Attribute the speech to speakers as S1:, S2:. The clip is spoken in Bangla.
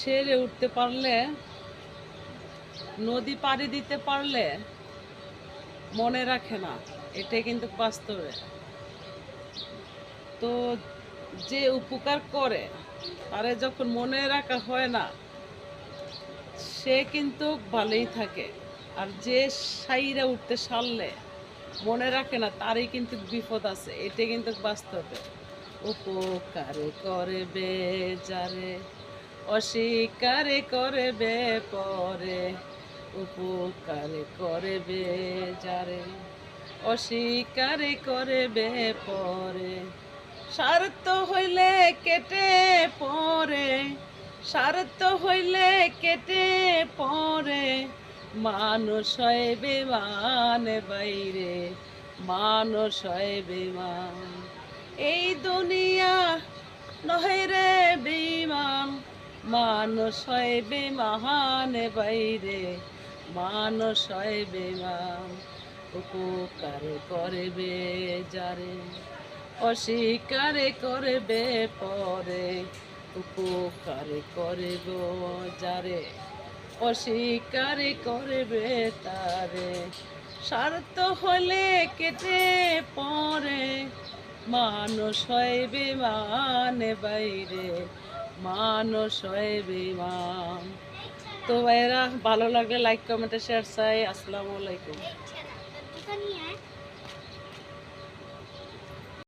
S1: সেরে উঠতে পারলে, নদী পাড়ি দিতে পারলে মনে রাখে না, এটাই কিন্তু বাস্তবে। তো যে উপকার করে তারে যখন মনে রাখা হয় না, সে কিন্তু ভালোই থাকে। আর যে সাইরা উঠতে সারলে মনে রাখে না, তারই কিন্তু বিপদ আছে, এটা কিন্তু বাস্তবে। উপকারে করবে যারে, অস্বীকারে করবে পরে। উপকারে করবে যারে, অস্বীকারে করবে পরে। স্বার্থ হইলে কেটে পরে, স্বার্থ হইলে কেটে পরে। মানুষ হয় বেমান বাইরে, মানুষ হয় বেমান। এই দুনিয়া নহে রে বেঈমান, মানুষ হয় বেমান বাইরে, মানুষ হয় বেমান। উপকার করবে যারে, অস্বীকারে করবে পরে। উপকার করব যারে, অস্বীকারে করবে তারে। স্বার্থ হলে কেটে পরে, মানুষ হয় বেমান বাইরে, মানুষ হয় বেমান। তো ভাইয়েরা, ভালো লাগলে লাইক কমেন্টে শেয়ার চাই। আসসালামু আলাইকুম।